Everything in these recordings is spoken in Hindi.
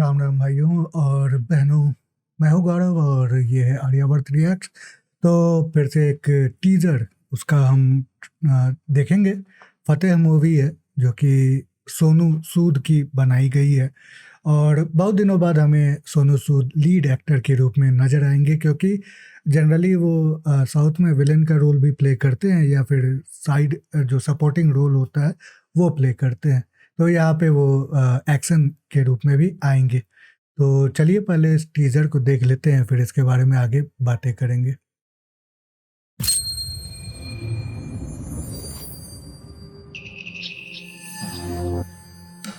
राम राम भाइयों और बहनों। मैं हूँ गौरव और ये है आर्यावर्त रिएक्ट्स। तो फिर से एक टीजर उसका हम देखेंगे। फतेह मूवी है जो कि सोनू सूद की बनाई गई है और बहुत दिनों बाद हमें सोनू सूद लीड एक्टर के रूप में नज़र आएंगे, क्योंकि जनरली वो साउथ में विलेन का रोल भी प्ले करते हैं या फिर साइड जो सपोर्टिंग रोल होता है वो प्ले करते हैं। तो यहाँ पे वो एक्शन के रूप में भी आएंगे। तो चलिए पहले इस टीजर को देख लेते हैं, फिर इसके बारे में आगे बातें करेंगे।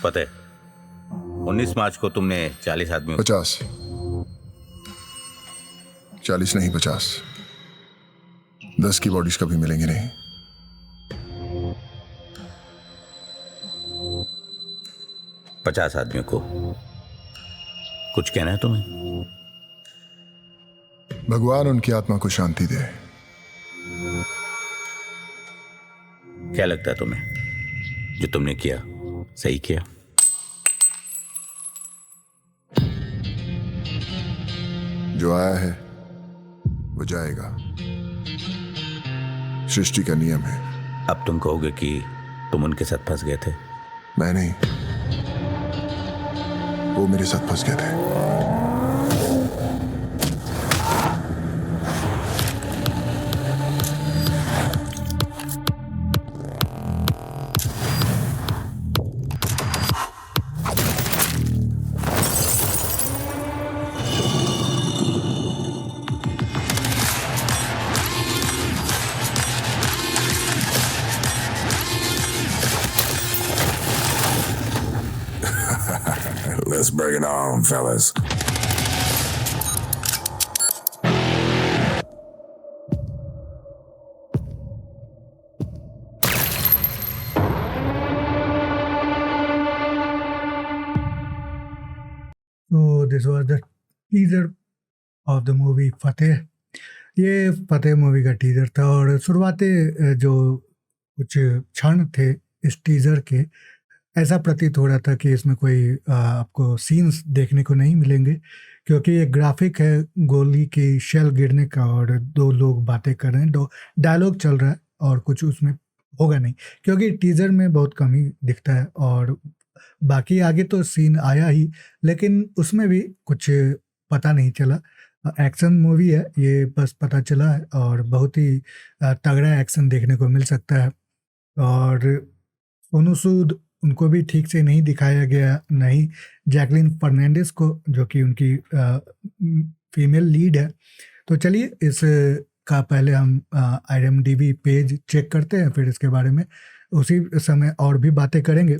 फतेह, 19 मार्च को तुमने 40 आदमियों 50 40 नहीं 50 10 की बॉडीज कभी मिलेंगी नहीं। पचास आदमियों को कुछ कहना है तुम्हें? भगवान उनकी आत्मा को शांति दे। क्या लगता है तुम्हें जो तुमने किया सही किया? जो आया है वो जाएगा, सृष्टि का नियम है। अब तुम कहोगे कि तुम उनके साथ फंस गए थे। मैं नहीं, वो मेरे साथ फंस गए थे। Let's bring it on, fellas. तो this was the teaser of the movie Fateh. ये फतेह मूवी का टीजर था और शुरुआती जो कुछ क्षण थे इस टीजर के, ऐसा प्रतीत हो रहा था कि इसमें कोई आपको सीन्स देखने को नहीं मिलेंगे, क्योंकि ये ग्राफिक है गोली की शेल गिरने का और दो लोग बातें कर रहे हैं, दो डायलॉग चल रहा है और कुछ उसमें होगा नहीं, क्योंकि टीजर में बहुत कम ही दिखता है। और बाकी आगे तो सीन आया ही, लेकिन उसमें भी कुछ पता नहीं चला। एक्शन मूवी है ये, बस पता चला है और बहुत ही तगड़ा एक्शन देखने को मिल सकता है। और सोनू सूद उनको भी ठीक से नहीं दिखाया गया, नहीं जैकलिन फर्नांडिस को, जो कि उनकी फीमेल लीड है। तो चलिए इस का पहले हम IMDb पेज चेक करते हैं, फिर इसके बारे में उसी समय और भी बातें करेंगे।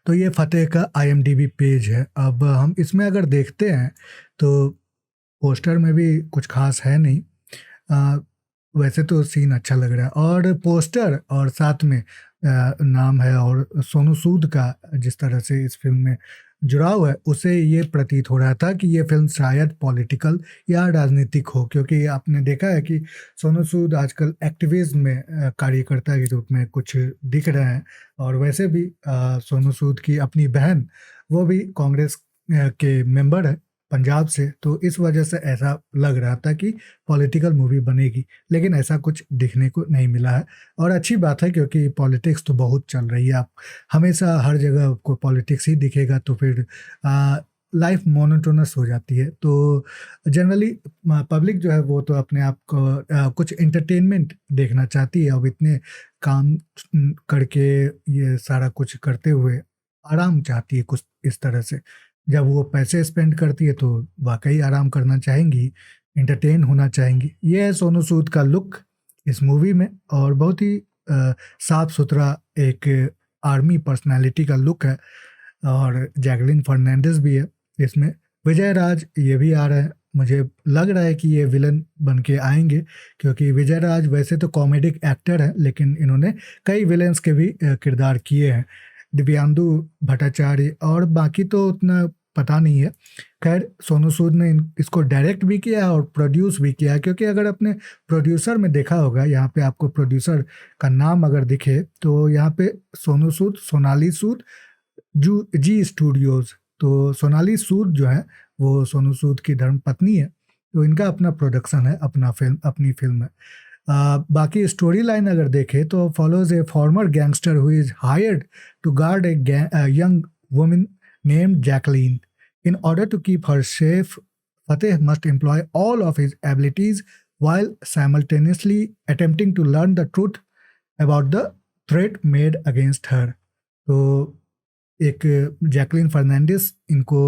तो ये फतेह का IMDb पेज है। अब हम इसमें अगर देखते हैं तो पोस्टर में भी कुछ खास है नहीं। वैसे तो सीन अच्छा लग रहा है और पोस्टर और साथ में नाम है और सोनू सूद का जिस तरह से इस फिल्म में जुड़ाव है, उसे ये प्रतीत हो रहा था कि ये फिल्म शायद पॉलिटिकल या राजनीतिक हो, क्योंकि आपने देखा है कि सोनू सूद आजकल एक्टिविज्म में कार्यकर्ता के रूप में कुछ दिख रहे हैं। और वैसे भी सोनू सूद की अपनी बहन, वो भी कांग्रेस के मेंबर है पंजाब से, तो इस वजह से ऐसा लग रहा था कि पॉलिटिकल मूवी बनेगी, लेकिन ऐसा कुछ दिखने को नहीं मिला है। और अच्छी बात है, क्योंकि पॉलिटिक्स तो बहुत चल रही है। आप हमेशा हर जगह आपको पॉलिटिक्स ही दिखेगा तो फिर लाइफ मोनोटोनस हो जाती है। तो जनरली पब्लिक जो है वो तो अपने आप को कुछ एंटरटेनमेंट देखना चाहती है। अब इतने काम करके ये सारा कुछ करते हुए आराम चाहती है कुछ इस तरह से। जब वो पैसे स्पेंड करती है तो वाकई आराम करना चाहेंगी, एंटरटेन होना चाहेंगी। ये है सोनू सूद का लुक इस मूवी में, और बहुत ही साफ सुथरा एक आर्मी पर्सनालिटी का लुक है। और जैकलिन फर्नांडिस भी है इसमें। विजय राज ये भी आ रहा है, मुझे लग रहा है कि ये विलन बन के आएंगे, क्योंकि विजय राज वैसे तो कॉमेडिक एक्टर है, लेकिन इन्होंने कई विलन्स के भी किरदार किए हैं। दिव्यांदु भट्टाचार्य और बाकी तो उतना पता नहीं है। खैर सोनू सूद ने इसको डायरेक्ट भी किया और प्रोड्यूस भी किया, क्योंकि अगर अपने प्रोड्यूसर में देखा होगा, यहाँ पे आपको प्रोड्यूसर का नाम अगर दिखे तो यहाँ पे सोनू सूद, सोनाली सूद, जी स्टूडियोज, तो सोनाली सूद जो है वो सोनू सूद की धर्मपत्नी है, तो इनका अपना प्रोडक्शन है, अपनी फिल्म है। बाकी स्टोरी लाइन अगर देखें तो follows a former gangster who is hired to guard a young woman named Jacqueline. In order to keep her safe, Fateh must employ all of his abilities while simultaneously attempting to learn the truth about the threat made against her. तो एक जैकलिन फर्नांडिस इनको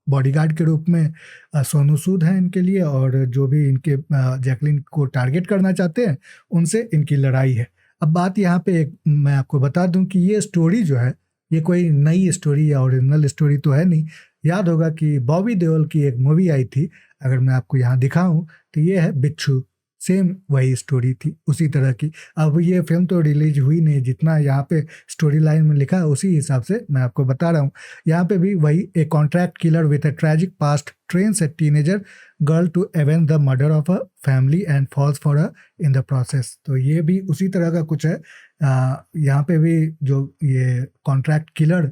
बॉडीगार्ड के रूप में सोनू सूद हैं इनके लिए, और जो भी इनके जैकलिन को टारगेट करना चाहते हैं उनसे इनकी लड़ाई है। अब बात यहाँ पे एक मैं आपको बता दूं कि ये स्टोरी जो है ये कोई नई स्टोरी या ओरिजिनल स्टोरी तो है नहीं। याद होगा कि बॉबी देओल की एक मूवी आई थी, अगर मैं आपको यहाँ दिखाऊं तो ये है बिच्छू, सेम वही स्टोरी थी उसी तरह की। अब ये फिल्म तो रिलीज हुई नहीं, जितना यहाँ पे स्टोरी लाइन में लिखा है उसी हिसाब से मैं आपको बता रहा हूँ। यहाँ पे भी वही, a contract killer with a tragic past trains a teenager girl to avenge the murder of a family and falls for a in the process. तो ये भी उसी तरह का कुछ है। यहाँ पे भी जो ये कॉन्ट्रैक्ट किलर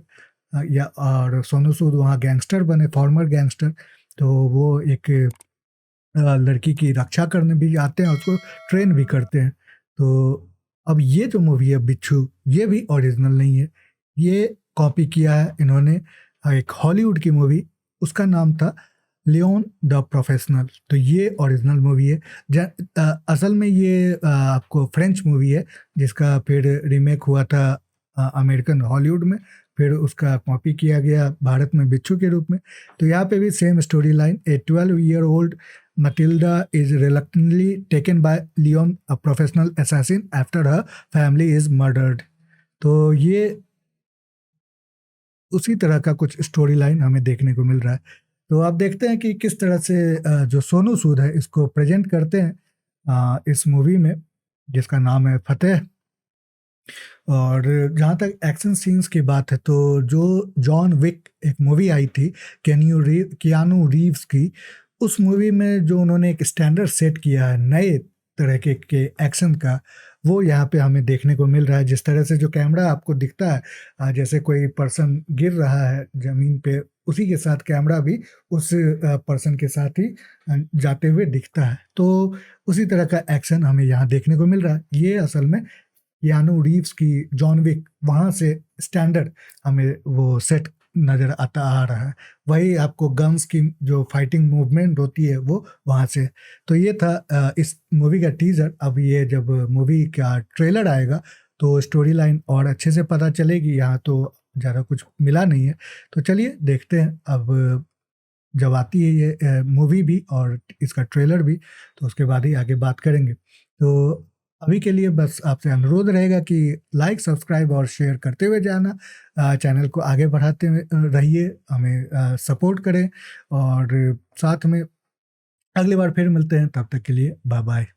या और सोनू सूद वहाँ गैंगस्टर बने, फॉर्मर गैंगस्टर, तो वो एक लड़की की रक्षा करने भी आते हैं, उसको ट्रेन भी करते हैं। तो अब ये जो मूवी है बिच्छू, ये भी ओरिजिनल नहीं है, ये कॉपी किया है इन्होंने एक हॉलीवुड की मूवी, उसका नाम था लियोन द प्रोफेशनल। तो ये ओरिजिनल मूवी है। असल में ये आपको फ्रेंच मूवी है जिसका फिर रीमेक हुआ था अमेरिकन हॉलीवुड में, फिर उसका कॉपी किया गया भारत में बिच्छू के रूप में। तो यहाँ पे भी same story line, A 12-year-old Matilda is reluctantly taken by Leon, a professional assassin, after her family is murdered। तो ये उसी तरह का कुछ स्टोरी लाइन हमें देखने को मिल रहा है। तो आप देखते हैं कि किस तरह से जो सोनू सूद है इसको प्रेजेंट करते हैं इस मूवी में जिसका नाम है फतेह। और जहाँ तक एक्शन सीन्स की बात है तो जो जॉन विक एक मूवी आई थी कियानू रीव्स की, उस मूवी में जो उन्होंने एक स्टैंडर्ड सेट किया है नए तरह के एक्शन का, वो यहाँ पे हमें देखने को मिल रहा है। जिस तरह से जो कैमरा आपको दिखता है जैसे कोई पर्सन गिर रहा है ज़मीन पे, उसी के साथ कैमरा भी उस पर्सन के साथ ही जाते हुए दिखता है। तो उसी तरह का एक्शन हमें यहाँ देखने को मिल रहा है। ये असल में कियानू रीव्स की जॉन विक, वहाँ से स्टैंडर्ड हमें वो सेट नज़र आ रहा है। वही आपको गन्स की जो फाइटिंग मूवमेंट होती है वो वहाँ से। तो ये था इस मूवी का टीज़र। अब ये जब मूवी का ट्रेलर आएगा तो स्टोरी लाइन और अच्छे से पता चलेगी। यहाँ तो ज़्यादा कुछ मिला नहीं है, तो चलिए देखते हैं अब जब आती है ये मूवी भी और इसका ट्रेलर भी, तो उसके बाद ही आगे बात करेंगे। तो अभी के लिए बस आपसे अनुरोध रहेगा कि लाइक, सब्सक्राइब और शेयर करते हुए जाना, चैनल को आगे बढ़ाते रहिए, हमें सपोर्ट करें, और साथ में अगली बार फिर मिलते हैं। तब तक के लिए बाय बाय।